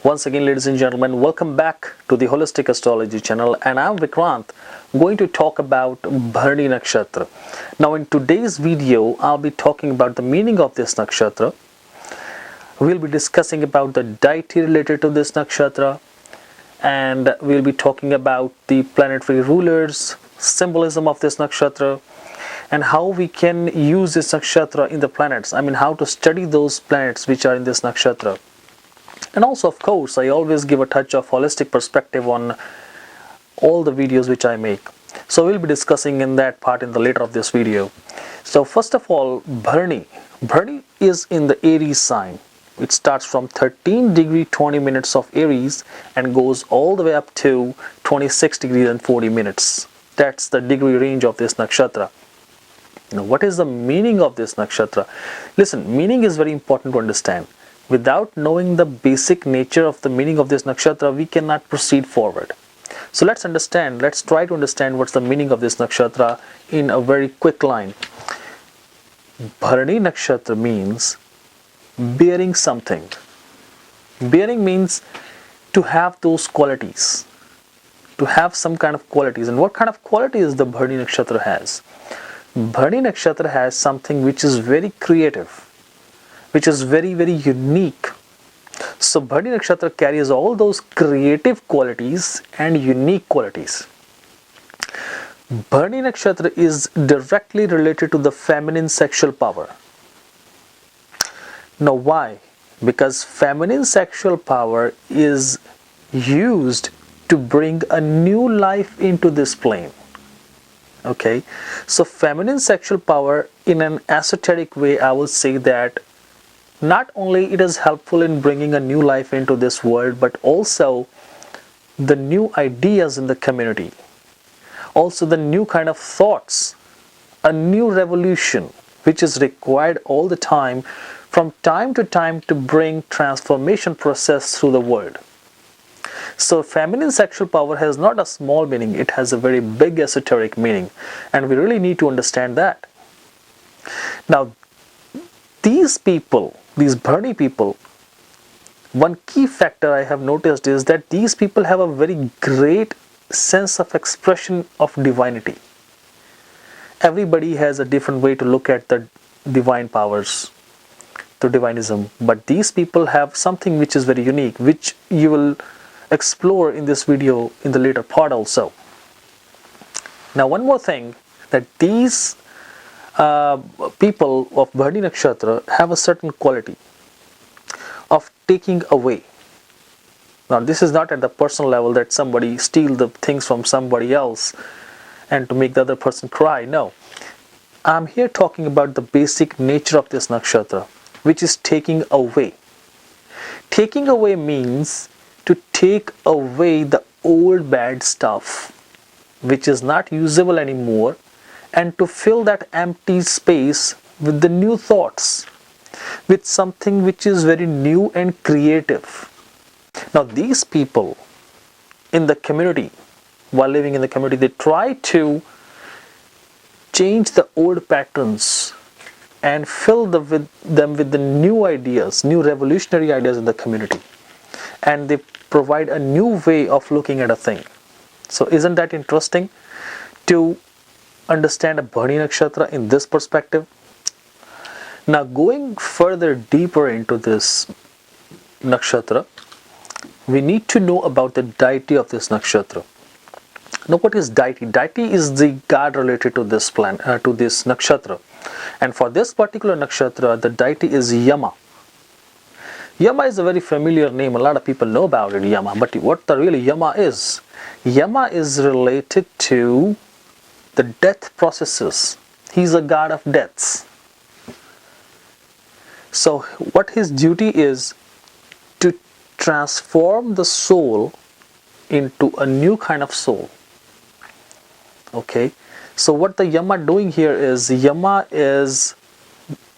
Once again, ladies and gentlemen, welcome back to the Holistic Astrology channel, and I'm Vikrant, going to talk about Bharani Nakshatra. Now in today's video, I'll be talking about the meaning of this nakshatra. We'll be discussing about the deity related to this nakshatra, and we'll be talking about the planetary rulers, symbolism of this nakshatra, and how we can use this nakshatra in the planets. I mean, how to study those planets which are in this nakshatra. And also, of course, I always give a touch of holistic perspective on all the videos which I make. So we'll be discussing in that part in the later of this video. So first of all, Bharani. Bharani is in the Aries sign. It starts from 13 degree 20 minutes of Aries and goes all the way up to 26 degrees and 40 minutes. That's the degree range of this nakshatra. Now, what is the meaning of this nakshatra? Listen, meaning is very important to understand. Without knowing the basic nature of the meaning of this nakshatra, we cannot proceed forward. So let's try to understand what's the meaning of this nakshatra in a very quick line. Bharani Nakshatra means bearing something. Bearing means to have those qualities, to have some kind of qualities. And what kind of qualities the Bharani Nakshatra has? Bharani Nakshatra has something which is very creative, which is very, very unique. So Bharani Nakshatra carries all those creative qualities and unique qualities. Bharani Nakshatra is directly related to the feminine sexual power. Now why? Because feminine sexual power is used to bring a new life into this plane. Okay, so feminine sexual power, in an esoteric way, I will say that not only it is helpful in bringing a new life into this world, but also the new ideas in the community, also the new kind of thoughts, a new revolution which is required all the time, from time to time, to bring transformation process through the world. So feminine sexual power has not a small meaning, it has a very big esoteric meaning, and we really need to understand that. Now these people, these Bharani people, one key factor I have noticed is that these people have a very great sense of expression of divinity. Everybody has a different way to look at the divine powers, to divinism, but these people have something which is very unique, which you will explore in this video in the later part also. Now one more thing, that these people of Bharani Nakshatra have a certain quality of taking away. Now this is not at the personal level that somebody steal the things from somebody else and to make the other person cry. No, I'm here talking about the basic nature of this nakshatra, which is taking away. Taking away means to take away the old bad stuff which is not usable anymore, and to fill that empty space with the new thoughts, with something which is very new and creative. Now these people in the community, while living in the community, they try to change the old patterns and fill them with the new ideas, new revolutionary ideas in the community, and they provide a new way of looking at a thing. So isn't that interesting to understand a Bharani Nakshatra in this perspective? Now going further deeper into this nakshatra, we need to know about the deity of this nakshatra. Now what is deity? Deity is the god related to this to this nakshatra, and for this particular nakshatra, the deity is Yama. Yama is a very familiar name, a lot of people know about it, Yama, but what the really Yama is? Yama is related to the death processes. He's a god of deaths. So what his duty is, to transform the soul into a new kind of soul. Okay, so what the Yama doing here is, Yama is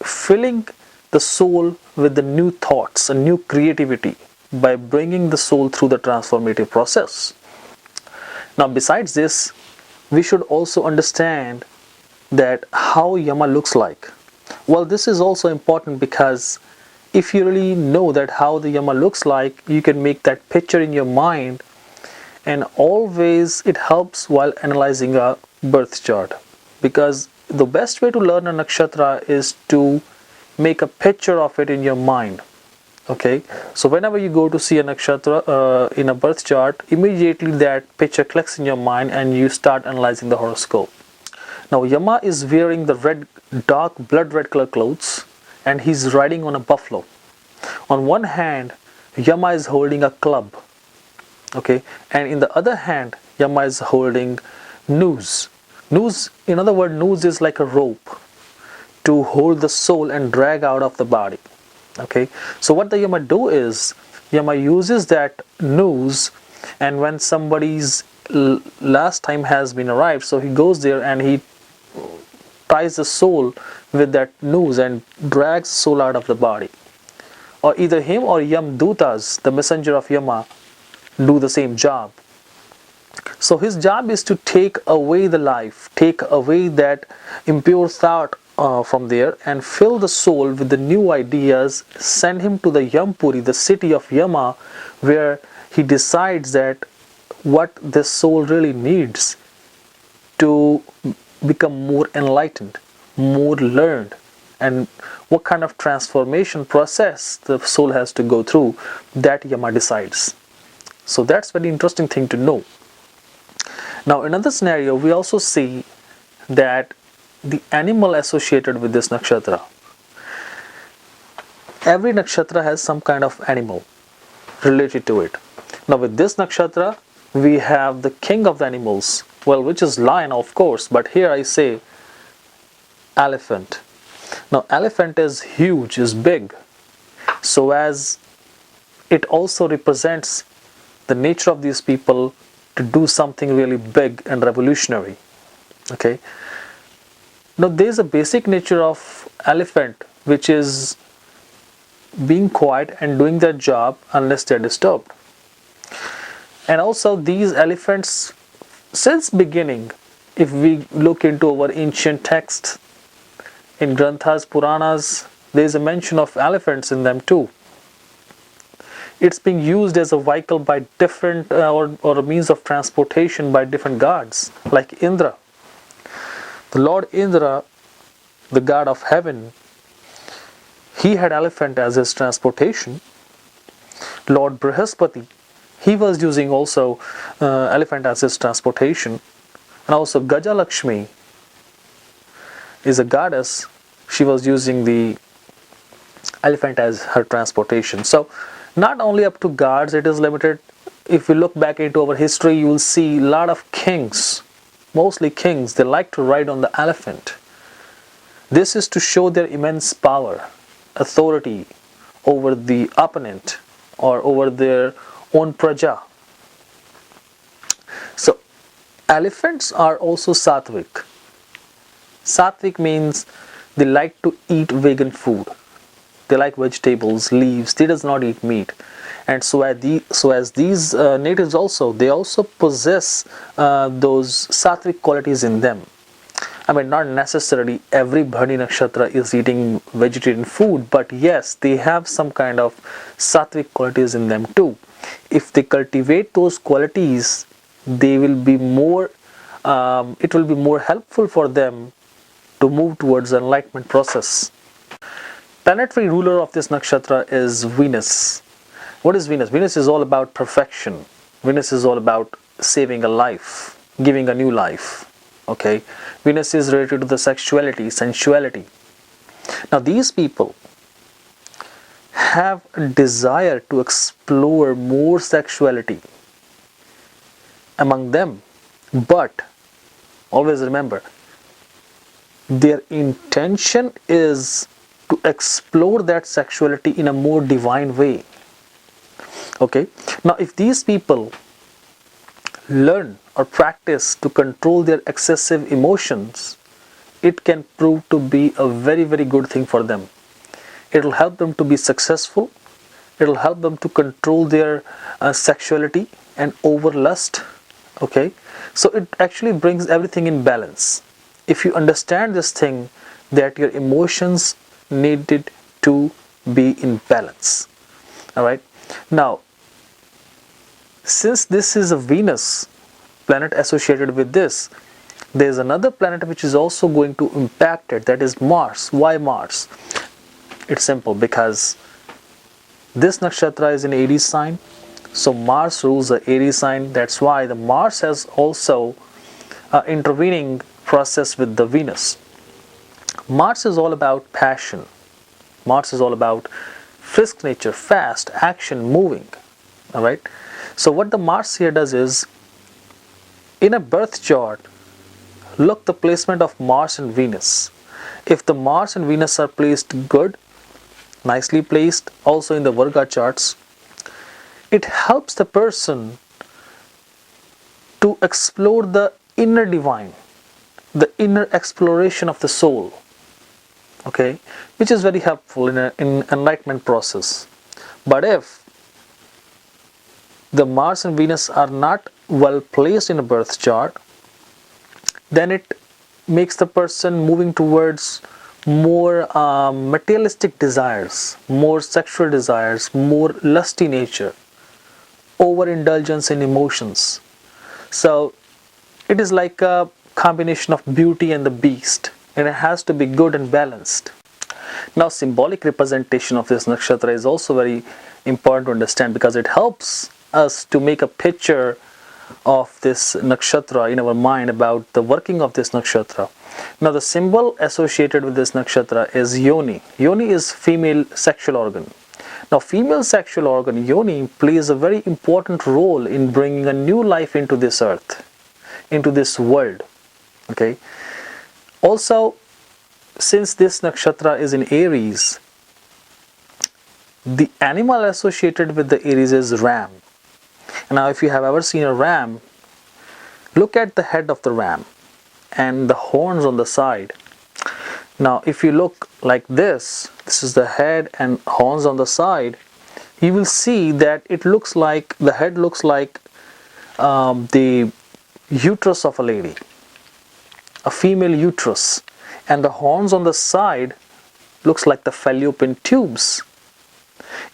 filling the soul with the new thoughts and new creativity by bringing the soul through the transformative process. Now besides this, we should also understand that how Yama looks like. Well, this is also important because if you really know that how the Yama looks like, you can make that picture in your mind, and always it helps while analyzing a birth chart, because the best way to learn a nakshatra is to make a picture of it in your mind. Okay, so whenever you go to see a nakshatra in a birth chart, immediately that picture clicks in your mind and you start analyzing the horoscope. Now Yama is wearing the red, dark blood red color clothes, and he's riding on a buffalo. On one hand, Yama is holding a club, okay, and in the other hand, Yama is holding noose. Noose, in other words, noose is like a rope to hold the soul and drag out of the body. Okay, so what the Yama do is, Yama uses that noose, and when somebody's last time has been arrived, so he goes there and he ties the soul with that noose and drags the soul out of the body. Or either him or Yamdutas, the messenger of Yama, do the same job. So his job is to take away the life, take away that impure thought from there, and fill the soul with the new ideas, send him to the Yampuri, the city of Yama, where he decides that what this soul really needs to become more enlightened, more learned, and what kind of transformation process the soul has to go through, that Yama decides. So that's very interesting thing to know. Now, in another scenario, we also see that the animal associated with this nakshatra. Every nakshatra has some kind of animal related to it. Now, with this nakshatra, we have the king of the animals, well, which is lion, of course, but here I say elephant. Now, elephant is huge, is big, so as it also represents the nature of these people to do something really big and revolutionary. Okay. Now there is a basic nature of elephant, which is being quiet and doing their job unless they are disturbed. And also these elephants, since beginning, if we look into our ancient texts, in Granthas, Puranas, there is a mention of elephants in them too. It's being used as a vehicle by different or a means of transportation by different gods, like Indra. The Lord Indra, the god of heaven, he had elephant as his transportation. Lord Brihaspati, he was using also elephant as his transportation. And also Gajalakshmi is a goddess, she was using the elephant as her transportation. So not only up to gods it is limited. If you look back into our history, you will see a lot of kings, mostly kings, they like to ride on the elephant. This is to show their immense power, authority over the opponent or over their own praja. So elephants are also sattvic. Sattvic means they like to eat vegan food. They like vegetables, leaves, they does not eat meat. And so as these natives also, they also possess those sattvic qualities in them. I mean, not necessarily every Bharani Nakshatra is eating vegetarian food, but yes, they have some kind of sattvic qualities in them too. If they cultivate those qualities, they will be more, it will be more helpful for them to move towards the enlightenment process. Planetary ruler of this nakshatra is Venus. What is Venus? Venus is all about perfection. Venus is all about saving a life, giving a new life. Okay, Venus is related to the sexuality, sensuality. Now these people have a desire to explore more sexuality among them, but always remember, their intention is to explore that sexuality in a more divine way. Okay, now if these people learn or practice to control their excessive emotions, it can prove to be a very, very good thing for them. It will help them to be successful. It will help them to control their sexuality and overlust. Okay, so it actually brings everything in balance. If you understand this thing, that your emotions needed to be in balance. Alright, now since this is a Venus planet associated with this, there is another planet which is also going to impact it, that is Mars. Why Mars? It's simple, because this nakshatra is in Aries sign, so Mars rules the Aries sign. That's why the Mars has also intervening process with the Venus. Mars is all about passion. Mars is all about frisk nature, fast, action, moving. Alright, so what the Mars here does is, in a birth chart, look the placement of Mars and Venus. If the Mars and Venus are placed good, nicely placed, also in the Virga charts, it helps the person to explore the inner divine, the inner exploration of the soul, okay, which is very helpful in enlightenment process. But if the Mars and Venus are not well placed in a birth chart, then it makes the person moving towards more materialistic desires, more sexual desires, more lusty nature, overindulgence in emotions. So it is like a combination of beauty and the beast, and it has to be good and balanced. Now, symbolic representation of this nakshatra is also very important to understand, because it helps us to make a picture of this nakshatra in our mind, about the working of this nakshatra. Now, the symbol associated with this nakshatra is yoni. Yoni is female sexual organ. Now, female sexual organ, yoni, plays a very important role in bringing a new life into this earth, into this world. Okay. Also, since this nakshatra is in Aries, the animal associated with the Aries is ram. Now, if you have ever seen a ram, look at the head of the ram and the horns on the side. Now, if you look like this is the head and horns on the side, you will see that it looks like, the head looks like the uterus of a lady, a female uterus, and the horns on the side looks like the fallopian tubes,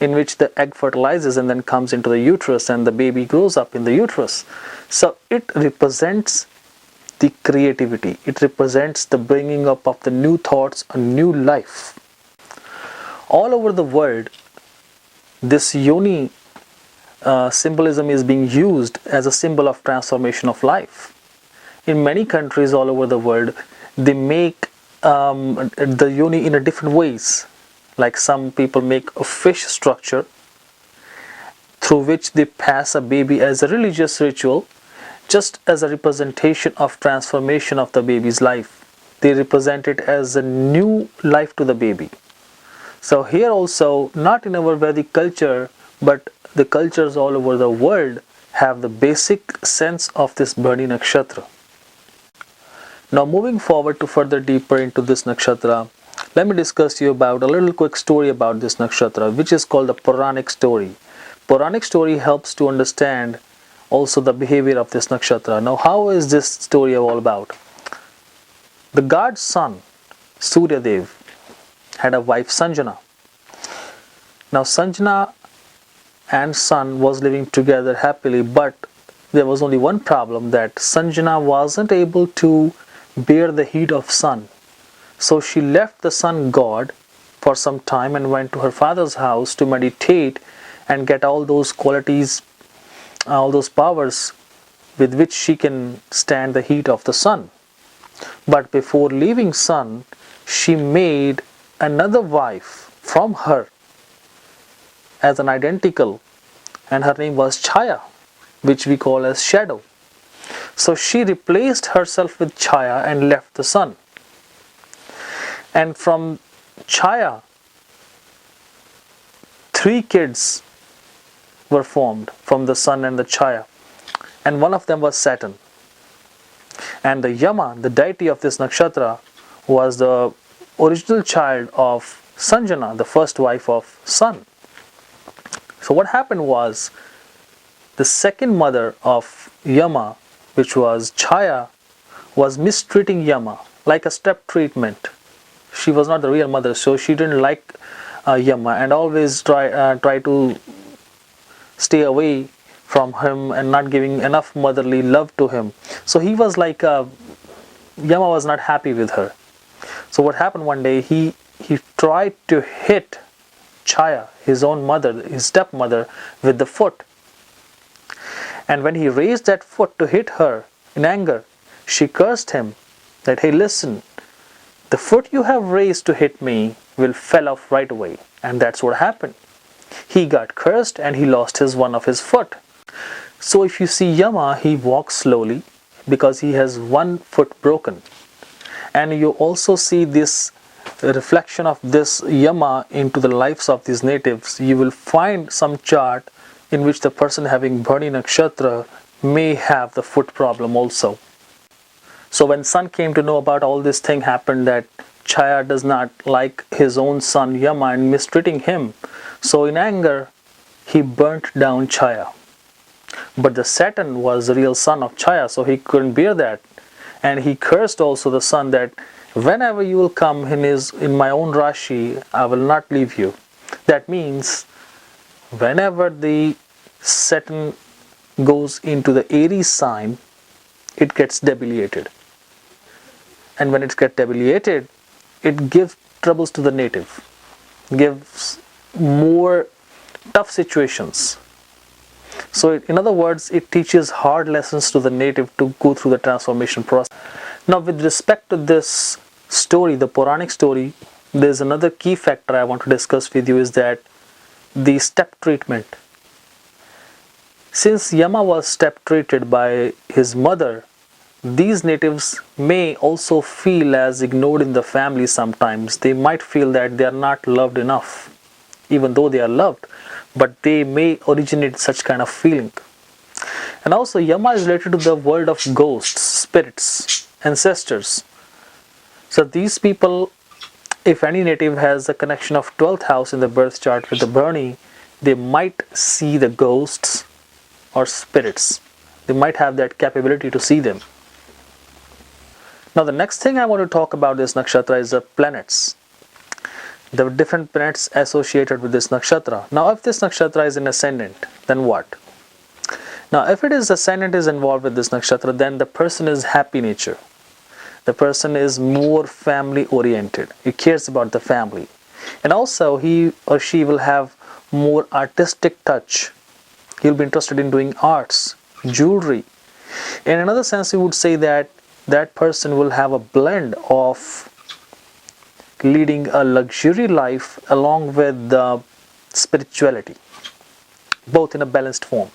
in which the egg fertilizes and then comes into the uterus, and the baby grows up in the uterus. So it represents the creativity, it represents the bringing up of the new thoughts, a new life. All over the world, this yoni symbolism is being used as a symbol of transformation of life. In many countries all over the world, they make the yoni in a different ways. Like some people make a fish structure through which they pass a baby as a religious ritual, just as a representation of transformation of the baby's life. They represent it as a new life to the baby. So here also, not in our Vedic culture, but the cultures all over the world have the basic sense of this Bharani Nakshatra. Now, moving forward to further deeper into this nakshatra, let me discuss you about a little quick story about this nakshatra, which is called the Puranic story. Puranic story helps to understand also the behavior of this nakshatra. Now, how is this story all about? The god's son, Surya Dev, had a wife, Sanjana. Now, Sanjana and son was living together happily, but there was only one problem, that Sanjana wasn't able to bear the heat of sun. So she left the sun god for some time and went to her father's house to meditate and get all those qualities, all those powers with which she can stand the heat of the sun. But before leaving sun, she made another wife from her as an identical, and her name was Chaya, which we call as shadow. So she replaced herself with Chaya and left the sun. And from Chaya, 3 kids were formed from the sun and the Chaya, and one of them was Saturn. And the Yama, the deity of this nakshatra, was the original child of Sanjana, the first wife of Sun. So what happened was, the second mother of Yama, which was Chaya, was mistreating Yama like a step treatment. She was not the real mother, so she didn't like Yama, and always try to stay away from him and not giving enough motherly love to him. So he was like, Yama was not happy with her. So what happened one day, he tried to hit Chaya, his own mother, his stepmother, with the foot. And when he raised that foot to hit her in anger, she cursed him that, hey, listen, the foot you have raised to hit me will fell off right away. And that's what happened. He got cursed and he lost one of his foot. So if you see Yama, he walks slowly because he has one foot broken. And you also see this reflection of this Yama into the lives of these natives. You will find some chart in which the person having Bharani Nakshatra may have the foot problem also. So when son came to know about all this thing happened, that Chaya does not like his own son Yama and mistreating him. So in anger, he burnt down Chaya. But the Saturn was the real son of Chaya, so he couldn't bear that. And he cursed also the sun that whenever you will come in my own Rashi, I will not leave you. That means whenever the Saturn goes into the Aries sign, it gets debilitated. And when it gets debilitated, it gives troubles to the native, gives more tough situations. So in other words, it teaches hard lessons to the native to go through the transformation process. Now with respect to this story, the Puranic story, there's another key factor I want to discuss with you, is that the step treatment. Since Yama was step treated by his mother, these natives may also feel as ignored in the family sometimes. They might feel that they are not loved enough, even though they are loved, but they may originate such kind of feeling. And also Yama is related to the world of ghosts, spirits, ancestors. So these people, if any native has a connection of 12th house in the birth chart with the Bharani, they might see the ghosts or spirits. They might have that capability to see them. Now the next thing I want to talk about this nakshatra is the planets. The different planets associated with this nakshatra. Now if this nakshatra is in ascendant, then what? Now if it is ascendant is involved with this nakshatra, then the person is happy nature. The person is more family oriented. He cares about the family. And also he or she will have more artistic touch. He'll be interested in doing arts, jewelry. In another sense, we would say that that person will have a blend of leading a luxury life along with the spirituality, both in a balanced form.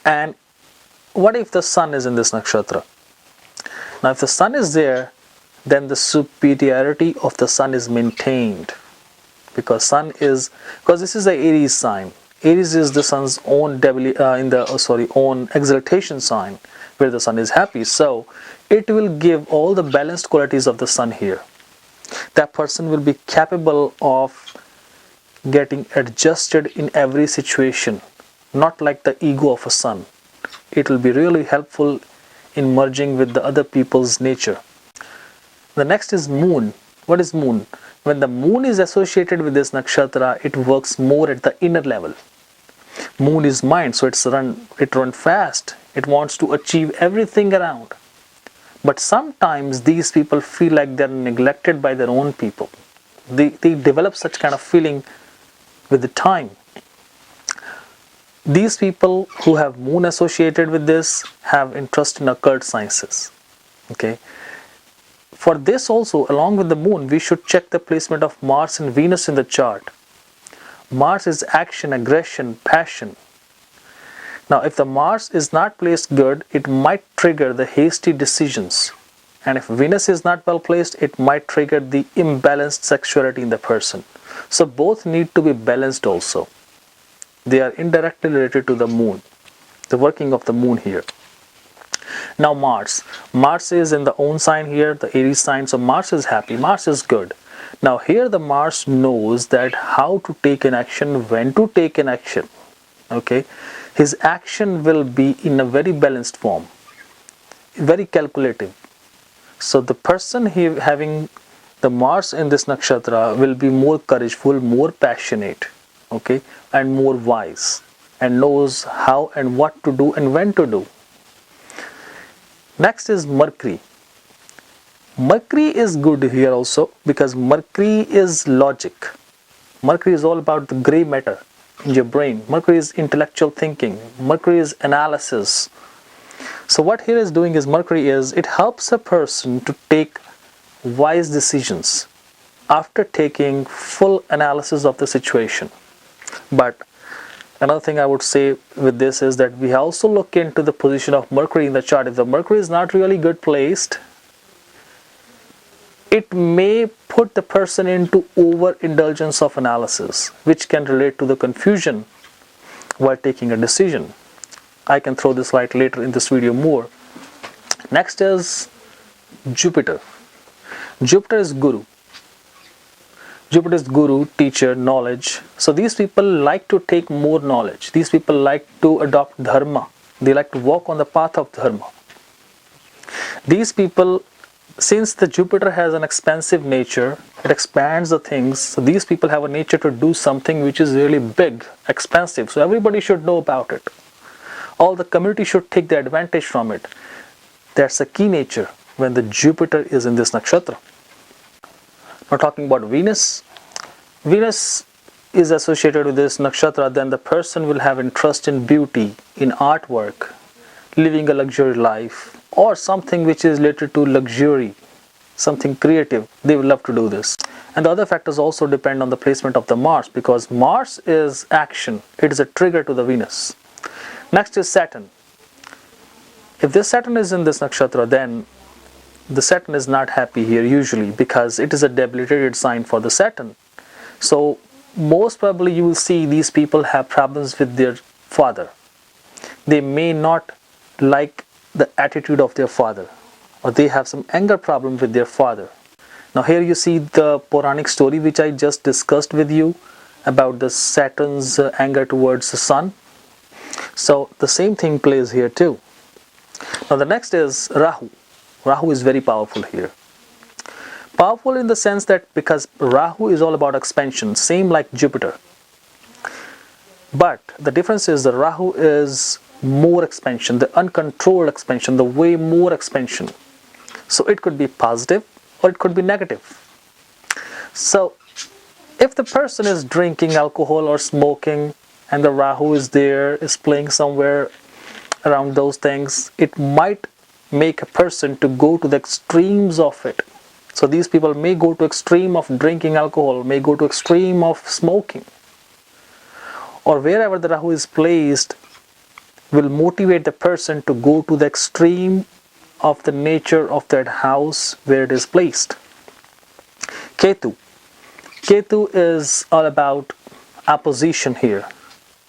And what if the sun is in this nakshatra? Now if the sun is there, then the superiority of the sun is maintained, because this is the Aries sign. Aries is the sun's own own exaltation sign, where the sun is happy. So it will give all the balanced qualities of the sun here. That person will be capable of getting adjusted in every situation, not like the ego of a sun. It will be really helpful in merging with the other people's nature. The next is moon. What is moon? When the moon is associated with this nakshatra, it works more at the inner level. Moon is mind, so it runs fast. It wants to achieve everything around. But sometimes these people feel like they're neglected by their own people. They develop such kind of feeling with the time. These people who have moon associated with this have interest in occult sciences. Okay. For this also, along with the moon, we should check the placement of Mars and Venus in the chart. Mars is action, aggression, passion. Now if the Mars is not placed good, it might trigger the hasty decisions. And if Venus is not well placed, it might trigger the imbalanced sexuality in the person. So both need to be balanced also. They are indirectly related to the moon, the working of the moon here. Now Mars is in the own sign here, the Aries sign, so Mars is happy, Mars is good. Now here the Mars knows that how to take an action, when to take an action. Okay, his action will be in a very balanced form, very calculative. So the person having the Mars in this nakshatra will be more courageful, more passionate, okay, and more wise, and knows how and what to do and when to do. Next is Mercury. Mercury is good here also because Mercury is logic. Mercury is all about the gray matter in your brain. Mercury is intellectual thinking. Mercury is analysis. So what here is doing is Mercury is, it helps a person to take wise decisions after taking full analysis of the situation. But another thing I would say with this is that we also look into the position of Mercury in the chart. If the Mercury is not really good placed, it may put the person into overindulgence of analysis, which can relate to the confusion while taking a decision. I can throw this light later in this video more. Next is Jupiter. Jupiter is Guru. Jupiter is Guru, teacher, knowledge. So these people like to take more knowledge. These people like to adopt dharma. They like to walk on the path of dharma. These people, since the Jupiter has an expansive nature, it expands the things. So these people have a nature to do something which is really big, expansive. So everybody should know about it. All the community should take the advantage from it. That's a key nature when the Jupiter is in this nakshatra. Now talking about Venus. Venus is associated with this nakshatra, then the person will have interest in beauty, in artwork, living a luxury life, or something which is related to luxury, something creative. They will love to do this. And the other factors also depend on the placement of the Mars, because Mars is action. It is a trigger to the Venus. Next is Saturn. If this Saturn is in this nakshatra, then the Saturn is not happy here usually, because it is a debilitated sign for the Saturn. So most probably you will see these people have problems with their father. They may not like the attitude of their father, or they have some anger problem with their father. Now here you see the Puranic story which I just discussed with you about the Saturn's anger towards the sun. So the same thing plays here too. Now the next is Rahu. Rahu is very powerful here. Powerful in the sense that because Rahu is all about expansion, same like Jupiter. But the difference is that Rahu is more expansion, the uncontrolled expansion, the way more expansion. So it could be positive or it could be negative. So if the person is drinking alcohol or smoking and the Rahu is there, is playing somewhere around those things, it might make a person to go to the extremes of it. So these people may go to extreme of drinking alcohol, may go to extreme of smoking, or wherever the Rahu is placed will motivate the person to go to the extreme of the nature of that house where it is placed. Ketu. Ketu is all about opposition here.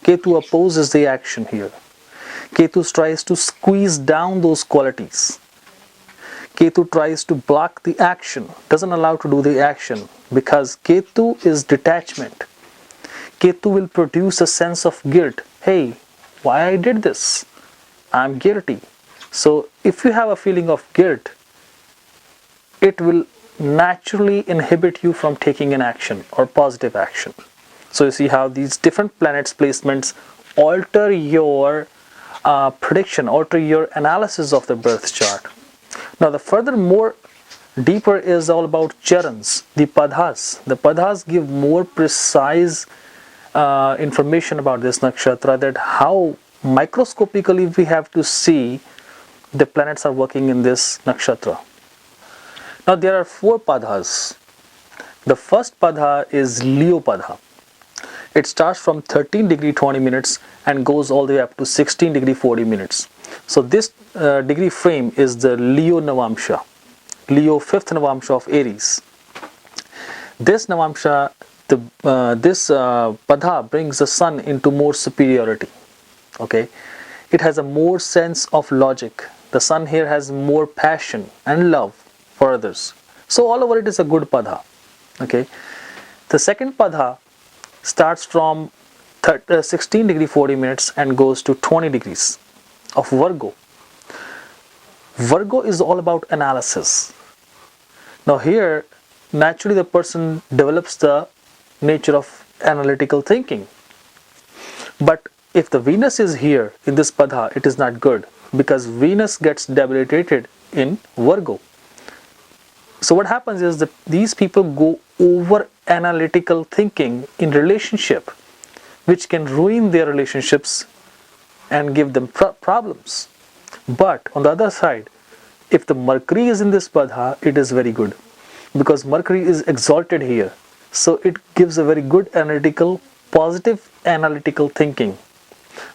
Ketu opposes the action here. Ketu tries to squeeze down those qualities. Ketu tries to block the action, doesn't allow to do the action, because Ketu is detachment. Ketu will produce a sense of guilt. Hey, why I did this? I'm guilty. So if you have a feeling of guilt, it will naturally inhibit you from taking an action or positive action. So you see how these different planets placements alter your prediction, alter your analysis of the birth chart. Now the furthermore deeper is all about charans, the padhas. The padhas give more precise information about this nakshatra, that how microscopically we have to see the planets are working in this nakshatra. Now there are 4 padhas. The first padha is Leo padha. It starts from 13 degree 20 minutes and goes all the way up to 16 degree 40 minutes. So this degree frame is the Leo Navamsha, Leo 5th Navamsha of Aries. This Navamsha, this padha brings the sun into more superiority. Okay, it has a more sense of logic. The sun here has more passion and love for others. So all over it is a good padha. Okay, the second padha starts from 16 degree 40 minutes and goes to 20 degrees of Virgo. Virgo is all about analysis. Now here naturally the person develops the nature of analytical thinking. But if the Venus is here in this Padha, it is not good, because Venus gets debilitated in Virgo. So what happens is that these people go over analytical thinking in relationship, which can ruin their relationships and give them problems. But on the other side, if the Mercury is in this Padha, it is very good, because Mercury is exalted here. So it gives a very good analytical, positive analytical thinking.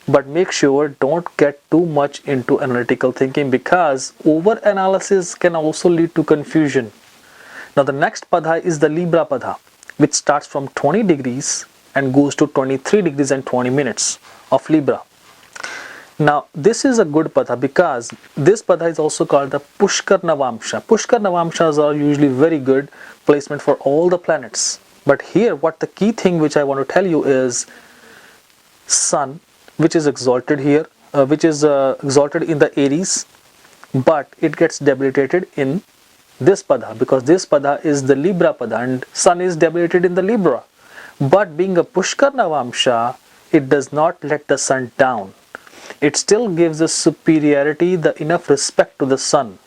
But make sure don't get too much into analytical thinking, because over analysis can also lead to confusion. Now the next Padha is the Libra Padha, which starts from 20 degrees and goes to 23 degrees and 20 minutes of Libra. Now this is a good Padha, because this Padha is also called the Pushkar Navamsha. Pushkar Navamshas are usually very good placement for all the planets. But here what the key thing which I want to tell you is Sun, which is exalted here, exalted in the Aries, but it gets debilitated in this Padha, because this Padha is the Libra Padha and Sun is debilitated in the Libra. But being a Pushkar Navamsha, it does not let the Sun down. It still gives the superiority, the enough respect to the Sun.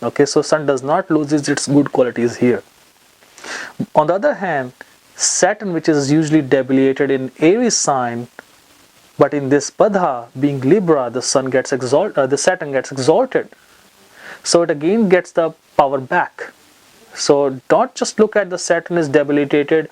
Okay, so Sun does not lose its good qualities here. On the other hand, Saturn, which is usually debilitated in Aries sign, but in this Padha, being Libra, the Saturn gets exalted. So it again gets the power back. So don't just look at the Saturn is debilitated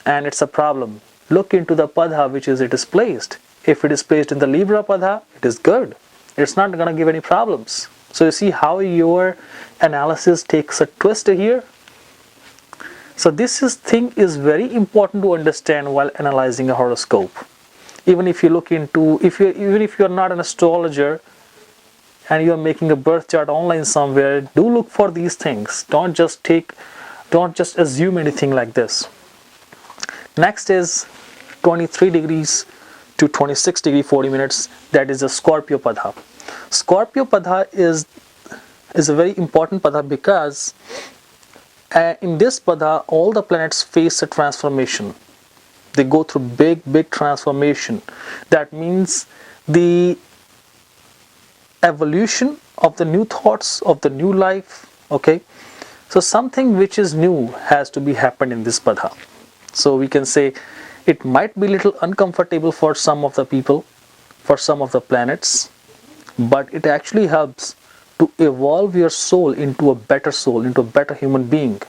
and it's a problem. Look into the Padha which it is placed. If it is placed in the Libra Padha, it is good. It's not going to give any problems. So you see how your analysis takes a twist here. So this thing is very important to understand while analyzing a horoscope. Even if you look into, even if you are not an astrologer and you are making a birth chart online somewhere, do look for these things. Don't just assume anything like this. Next is 23 degrees to 26 degree 40 minutes. That is a Scorpio Padha. Scorpio Padha is a very important Padha, because in this Padha all the planets face a transformation. They go through big transformation. That means the evolution of the new thoughts, of the new life. Okay, so something which is new has to be happened in this Padha. So we can say it might be a little uncomfortable for some of the people, for some of the planets, but it actually helps to evolve your soul, into a better human being.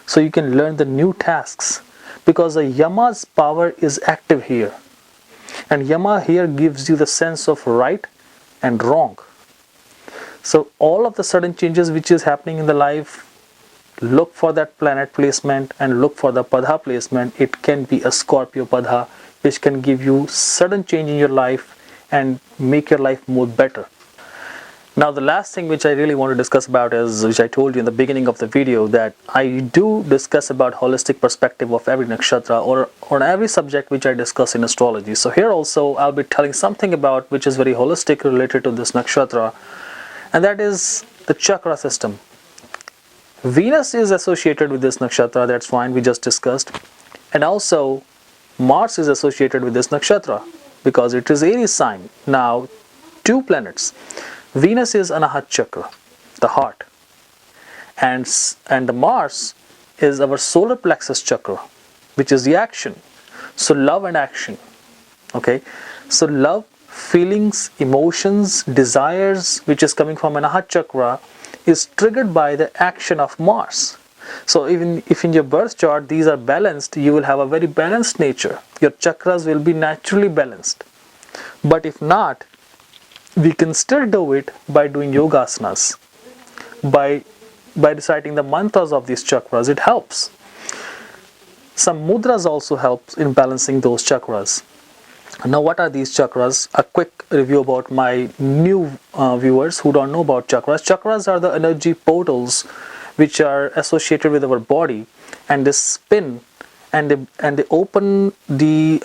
So you can learn the new tasks, because the Yama's power is active here. And Yama here gives you the sense of right and wrong. So all of the sudden changes which is happening in the life, look for that planet placement and look for the Padha placement. It can be a Scorpio Padha which can give you sudden change in your life and make your life more better. Now the last thing which I really want to discuss about is, which I told you in the beginning of the video, that I do discuss about holistic perspective of every nakshatra, or on every subject which I discuss in astrology. So here also I'll be telling something about which is very holistic related to this nakshatra, and that is the chakra system. Venus is associated with this nakshatra, that's fine, we just discussed. And also Mars is associated with this nakshatra because it is Aries sign. Now two planets. Venus is Anahat chakra, the heart, and the Mars is our solar plexus chakra, which is the action. So love and action. Okay, so love, feelings, emotions, desires, which is coming from Anahat chakra, is triggered by the action of Mars. So even if in your birth chart these are balanced, you will have a very balanced nature. Your chakras will be naturally balanced. But if not, we can still do it by doing yogasanas, by reciting the mantras of these chakras. It helps. Some mudras also help in balancing those chakras. Now what are these chakras? A quick review about my new viewers who don't know about chakras. Chakras are the energy portals which are associated with our body, and they spin and they open the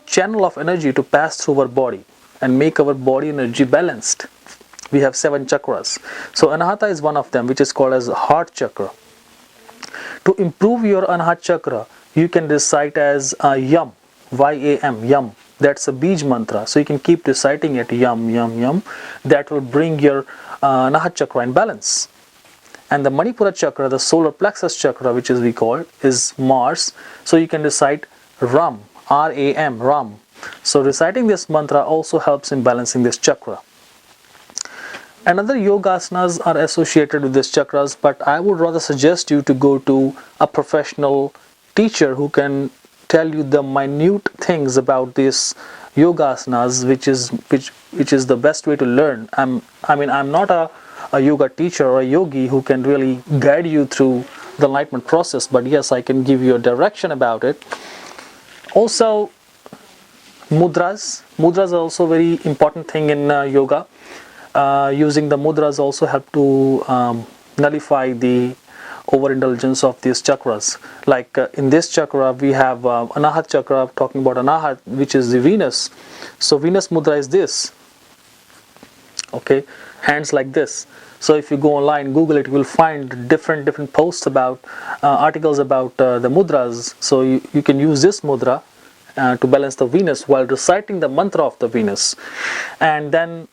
channel of energy to pass through our body and make our body energy balanced. We have 7 chakras. So Anahata is one of them, which is called as heart chakra. To improve your Anahat chakra, you can recite as Yam, Y-A-M, Yam. That's a Bij mantra. So you can keep reciting it, Yam, Yam, Yam. That will bring your Anahat chakra in balance. And the Manipura chakra, the solar plexus chakra, which is we call, is Mars. So you can recite Ram, R-A-M, Ram. So reciting this mantra also helps in balancing this chakra. Another yogasanas are associated with these chakras, but I would rather suggest you to go to a professional teacher who can tell you the minute things about these yogasanas, which is the best way to learn. I'm not a yoga teacher or a yogi who can really guide you through the enlightenment process, but yes, I can give you a direction about it. Also, mudras are also very important thing in yoga. Using the mudras also help to nullify the overindulgence of these chakras. Like in this chakra we have Anahat chakra, talking about Anahat, which is the Venus. So Venus mudra is this, okay, hands like this. So if you go online, Google it, you will find different posts about articles about the mudras. So you can use this mudra to balance the Venus while reciting the mantra of the Venus. And then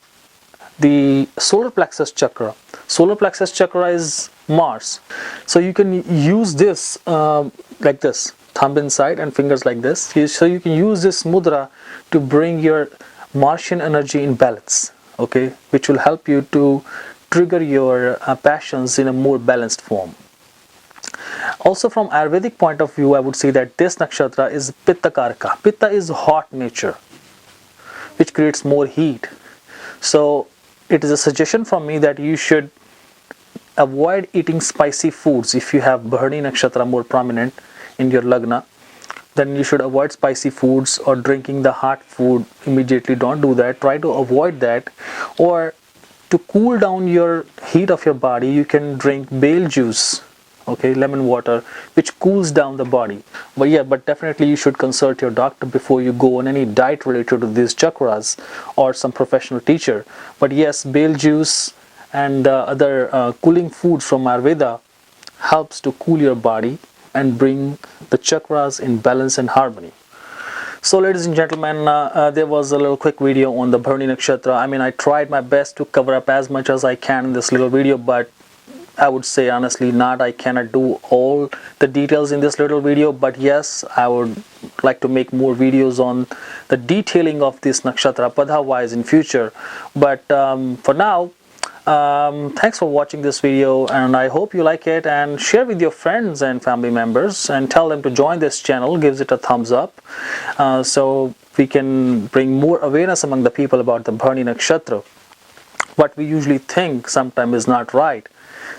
the solar plexus chakra. Solar plexus chakra is Mars. So you can use this like this, thumb inside and fingers like this. So you can use this mudra to bring your Martian energy in balance, okay, which will help you to trigger your passions in a more balanced form. Also from Ayurvedic point of view, I would say that this nakshatra is Pitta Karaka. Pitta is hot nature, which creates more heat. So it is a suggestion from me that you should avoid eating spicy foods. If you have Bharani Nakshatra more prominent in your Lagna, then you should avoid spicy foods or drinking the hot food immediately. Don't do that. Try to avoid that. Or to cool down your heat of your body, you can drink bale juice, okay, lemon water, which cools down the body. But definitely you should consult your doctor before you go on any diet related to these chakras or some professional teacher. But yes, bale juice and other cooling foods from Ayurveda helps to cool your body and bring the chakras in balance and harmony. So ladies and gentlemen, there was a little quick video on the Bharani Nakshatra. I tried my best to cover up as much as I can in this little video, but I would say honestly I cannot do all the details in this little video. But yes, I would like to make more videos on the detailing of this nakshatra padha wise in future. But for now, thanks for watching this video, and I hope you like it, and share with your friends and family members and tell them to join this channel. Gives it a thumbs up so we can bring more awareness among the people about the Bharani Nakshatra. What we usually think sometimes is not right.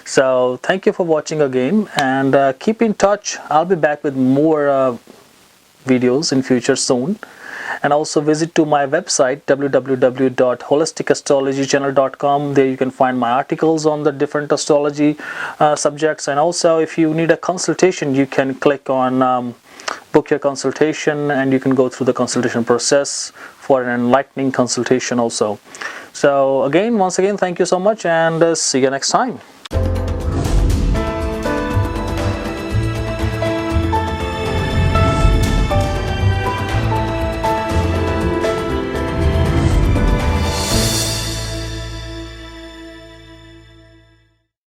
So thank you for watching again, and keep in touch. I'll be back with more videos in future soon. And also visit to my website www.holisticastrologychannel.com. There you can find my articles on the different astrology subjects. And also if you need a consultation, you can click on book your consultation, and you can go through the consultation process for an enlightening consultation also. So once again, thank you so much, and see you next time.